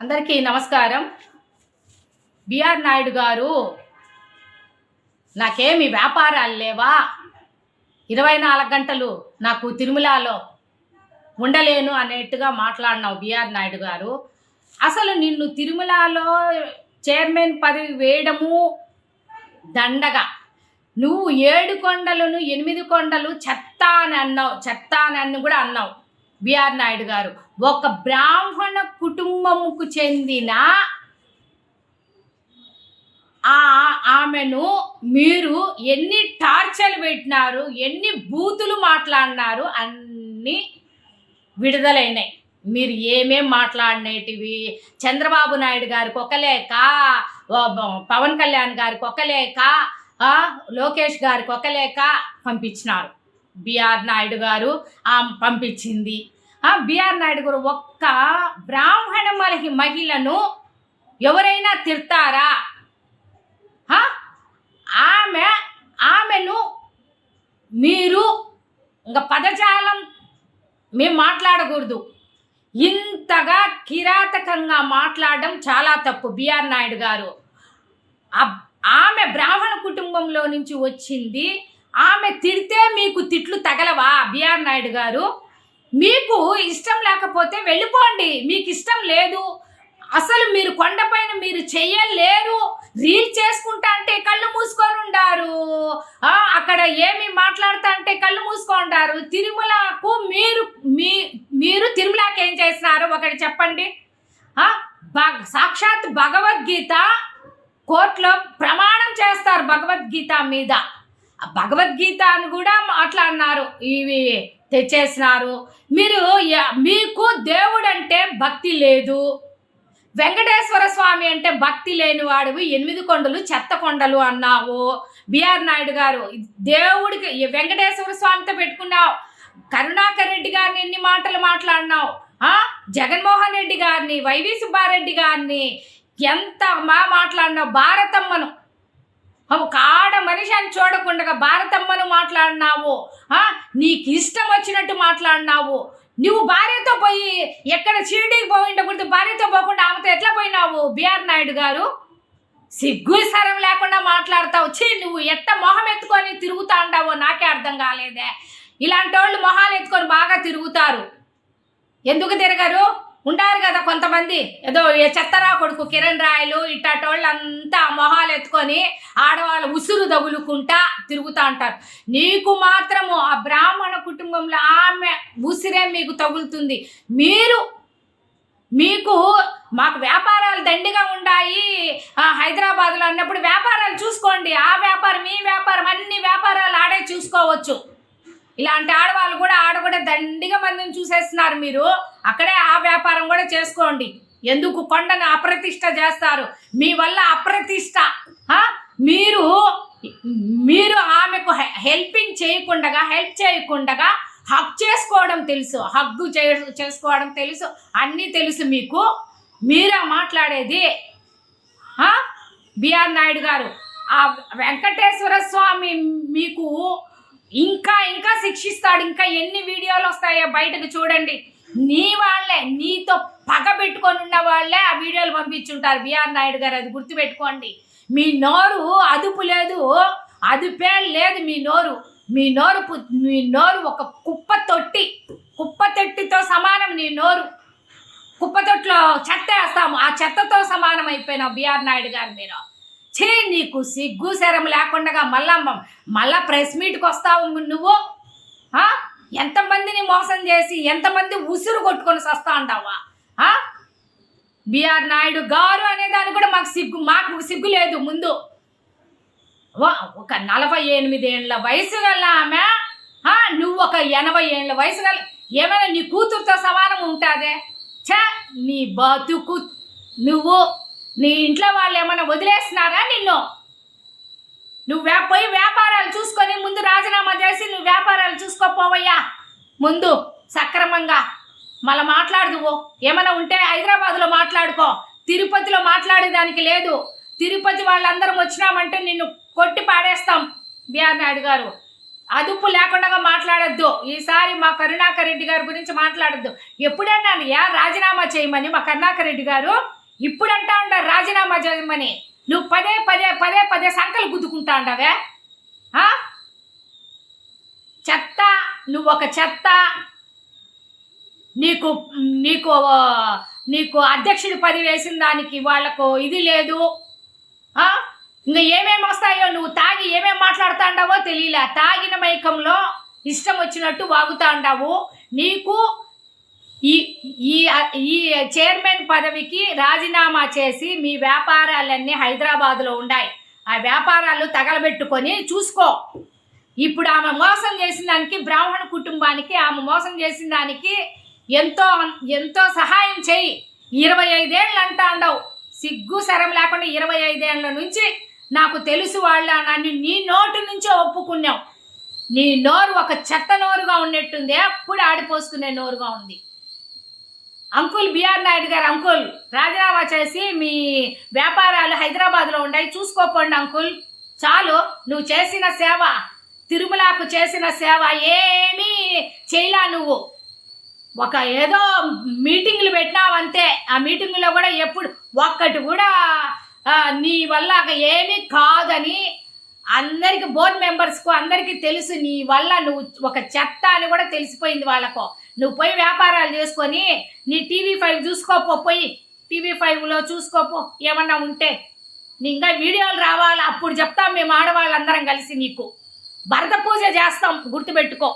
అందరికీ నమస్కారం. బిఆర్ నాయుడు గారు నాకేమి వ్యాపారాలు లేవా, 24 గంటలు నాకు తిరుమలలో ఉండలేను అనేట్టుగా మాట్లాడినావు బిఆర్ నాయుడు గారు. అసలు నిన్ను తిరుమలలో చైర్మన్ పదవి వేయడము దండగా. నువ్వు 7 కొండలను 8 కొండలు చెత్త అని అన్నావు, చెత్త అని కూడా అన్నావు బిఆర్ నాయుడు గారు. ఒక బ్రాహ్మణ కుటుంబముకు చెందిన ఆమెను మీరు ఎన్ని టార్చర్లు పెట్టినారు, ఎన్ని బూతులు మాట్లాడినారు, అన్నీ విడుదలైనాయి. మీరు ఏమేం మాట్లాడినేటివి, చంద్రబాబు నాయుడు గారికి ఒక లేక, పవన్ కళ్యాణ్ గారికి ఒక లేక, లోకేష్ గారికి ఒక లేక పంపించినారు. బిఆర్ నాయుడు గారు పంపించింది. బిఆర్ నాయుడు గారు ఒక్క బ్రాహ్మణ మహిళను ఎవరైనా తిడతారా? ఆమెను మీరు ఇంకా పదజాలం మేము మాట్లాడకూడదు. ఇంతగా కిరాతకంగా మాట్లాడడం చాలా తప్పు బిఆర్ నాయుడు గారు. ఆమె బ్రాహ్మణ కుటుంబంలో నుంచి వచ్చింది. ఆమె తిడితే మీకు తిట్లు తగలవా బిఆర్ నాయుడు గారు? మీకు ఇష్టం లేకపోతే వెళ్ళిపోండి. మీకు ఇష్టం లేదు, అసలు మీరు కొండపైన మీరు చెయ్యలేరు, రీల్ చేసుకుంటా అంటే కళ్ళు మూసుకొని ఉండారు, అక్కడ ఏమి మాట్లాడుతా అంటే కళ్ళు మూసుకుంటారు. తిరుమలకు మీరు తిరుమలకి ఏం చేసినారు ఒకటి చెప్పండి. సాక్షాత్ భగవద్గీత కోర్టులో ప్రమాణం చేస్తారు భగవద్గీత మీద. భగవద్గీత అని కూడా మాట్లాడినారు, ఇవి తెచ్చేసినారు. మీకు దేవుడు అంటే భక్తి లేదు, వెంకటేశ్వర స్వామి అంటే భక్తి లేని వాడివి, 8 కొండలు చెత్త కొండలు అన్నావు బిఆర్ నాయుడు గారు. దేవుడికి వెంకటేశ్వర స్వామితో పెట్టుకున్నావు. కరుణాకర్ రెడ్డి గారిని ఎన్ని మాటలు మాట్లాడినావు, జగన్మోహన్ రెడ్డి గారిని, వైవి సుబ్బారెడ్డి గారిని ఎంత మాట్లాడినావు. భారతమ్మను ఒక ఆడ మనిషి అని చూడకుండా భారతమ్మను మాట్లాడినావు. నీకు ఇష్టం వచ్చినట్టు మాట్లాడినావు. నువ్వు భార్యతో పోయి ఎక్కడ షిరిడీకి పోయిండకూడదు, భార్యతో పోకుండా ఆమెతో ఎట్లా పోయినావు బిఆర్ నాయుడు గారు? సిగ్గు సరం లేకుండా మాట్లాడతావు. నువ్వు ఎట్ట మొహం ఎత్తుకొని తిరుగుతా ఉంటావో నాకే అర్థం కాలేదే. ఇలాంటి వాళ్ళు మొహాలు ఎత్తుకొని బాగా తిరుగుతారు. ఎందుకు తిరగరు? ఉంటారు కదా కొంతమంది, ఏదో చెత్తరా కొడుకు కిరణ్ రాయలు ఇట్టోళ్ళు అంతా మొహాలు ఎత్తుకొని ఆడవాళ్ళు ఉసురు తగులుకుంటా తిరుగుతూ ఉంటారు. నీకు మాత్రము ఆ బ్రాహ్మణ కుటుంబంలో ఆమె ఉసిరే మీకు తగులుతుంది. మీకు మాకు వ్యాపారాలు దండిగా ఉన్నాయి హైదరాబాద్లో అన్నప్పుడు వ్యాపారాలు చూసుకోండి. ఆ వ్యాపారం ఈ వ్యాపారం అన్ని వ్యాపారాలు ఆడే చూసుకోవచ్చు. ఇలాంటి ఆడవాళ్ళు కూడా దండిగా మందిని చూసేస్తున్నారు. మీరు అక్కడే ఆ వ్యాపారం కూడా చేసుకోండి. ఎందుకు కొండను అప్రతిష్ట చేస్తారు? మీ వల్ల అప్రతిష్ట. మీరు ఆమెకు హెల్ప్ చేయకుండా హక్ చేసుకోవడం తెలుసు, చేసుకోవడం తెలుసు, అన్నీ తెలుసు మీకు. మీరా మాట్లాడేది? బిఆర్ నాయుడు గారు, ఆ వెంకటేశ్వర స్వామి మీకు ఇంకా శిక్షిస్తాడు. ఇంకా ఎన్ని వీడియోలు వస్తాయో బయటకు చూడండి. నీ వాళ్ళే, నీతో పగ పెట్టుకొని ఉన్న వాళ్ళే ఆ వీడియోలు పంపించుంటారు బిఆర్ నాయుడు గారు. అది గుర్తుపెట్టుకోండి. మీ నోరు అదుపు లేదు, అదుపే లేదు. మీ నోరు ఒక కుప్ప తొట్టితో సమానం. నీ నోరు కుప్ప తొట్టులో చెత్త వేస్తాము, ఆ చెత్తతో సమానం అయిపోయినావు బిఆర్ నాయుడు గారు. మీరు నీకు సిగ్గు శరం లేకుండా మళ్ళా ప్రెస్ మీట్కి వస్తావు నువ్వు. ఎంతమందిని మోసం చేసి ఎంతమంది ఉసురు కొట్టుకొని వస్తా అంటావా? బిఆర్ నాయుడు గారు అనే దాన్ని కూడా మాకు సిగ్గు లేదు. ముందు ఒక 48 ఏళ్ళ వయసు గల ఆమె, నువ్వు ఒక 80 ఏళ్ళ వయసు గల, ఏమైనా నీ కూతురుతో సమానం ఉంటుందే? నీ బతుకు నువ్వు, నీ ఇంట్లో వాళ్ళు ఏమైనా వదిలేస్తున్నారా నిన్ను? నువ్వు పోయి వ్యాపారాలు చూసుకొని ముందు రాజీనామా చేసి నువ్వు వ్యాపారాలు చూసుకోపోవయ్యా ముందు సక్రమంగా. మళ్ళీ మాట్లాడుదువు. ఏమైనా ఉంటే హైదరాబాద్లో మాట్లాడుకో, తిరుపతిలో మాట్లాడేదానికి లేదు. తిరుపతి వాళ్ళందరం వచ్చినామంటే నిన్ను కొట్టి పాడేస్తాం బిఆర్ నాయుడు గారు. అదుపు లేకుండా మాట్లాడద్దు. ఈసారి మా కరుణాకర్ రెడ్డి గారి గురించి మాట్లాడద్దు. ఎప్పుడన్నాను రాజీనామా చేయమని మా కరుణాకర్ రెడ్డి గారు? ఇప్పుడు అంటా ఉంటారు రాజీనామా చేయమని. నువ్వు పదే పదే పదే పదే సంకలు గుద్దుకుంటా ఉండవే. చెత్త, నువ్వు ఒక చెత్త. నీకు నీకు నీకు అధ్యక్షుడి పదవి వేసిన దానికి వాళ్లకు ఇది లేదు. ఇంకా ఏమేమి వస్తాయో, నువ్వు తాగి ఏమేమి మాట్లాడుతా ఉండవో తెలియలే. తాగిన మైకంలో ఇష్టం వచ్చినట్టు వాగుతా ఉండవు. నీకు ఈ ఈ ఈ చైర్మన్ పదవికి రాజీనామా చేసి మీ వ్యాపారాలన్నీ హైదరాబాద్లో ఉన్నాయి. ఆ వ్యాపారాలు తగలబెట్టుకొని చూసుకో. ఇప్పుడు ఆమె మోసం చేసిన దానికి, బ్రాహ్మణ కుటుంబానికి ఆమె మోసం చేసిన దానికి ఎంతో ఎంతో సహాయం చెయ్యి. 25 ఏళ్ళు అంటా ఉండవు, సిగ్గు శరం లేకుండా 25 ఏళ్ళ నుంచి నాకు తెలుసు వాళ్ళ నన్ను నీ నోటు నుంచే ఒప్పుకున్నావు. నీ నోరు ఒక చెత్త నోరుగా ఉన్నట్టుంది, అప్పుడు ఆడిపోసుకునే నోరుగా ఉంది. అంకుల్ బిఆర్ నాయుడు గారు, అంకుల్ రాజీనామా చేసి మీ వ్యాపారాలు హైదరాబాద్లో ఉన్నాయి, చూసుకోపోండి అంకుల్. చాలు. నువ్వు చేసిన సేవ, తిరుమలకు చేసిన సేవ ఏమీ చేయలా. నువ్వు ఒక ఏదో మీటింగులు పెట్టినావంతే. ఆ మీటింగులో కూడా ఎప్పుడు ఒక్కటి కూడా నీ వల్ల ఏమీ కాదని అందరికి, బోర్డు మెంబర్స్కు అందరికీ తెలుసు. నీ వల్ల నువ్వు ఒక చెత్త అని కూడా తెలిసిపోయింది వాళ్ళకు. నువ్వు పోయి వ్యాపారాలు చేసుకొని నీ TV5 చూసుకోపో, పోయి TV5లో చూసుకోపో ఏమన్నా ఉంటే. నీ ఇంకా వీడియోలు రావాలా, అప్పుడు చెప్తాం మేము ఆడవాళ్ళందరం కలిసి నీకు భరత పూజ చేస్తాం, గుర్తుపెట్టుకో.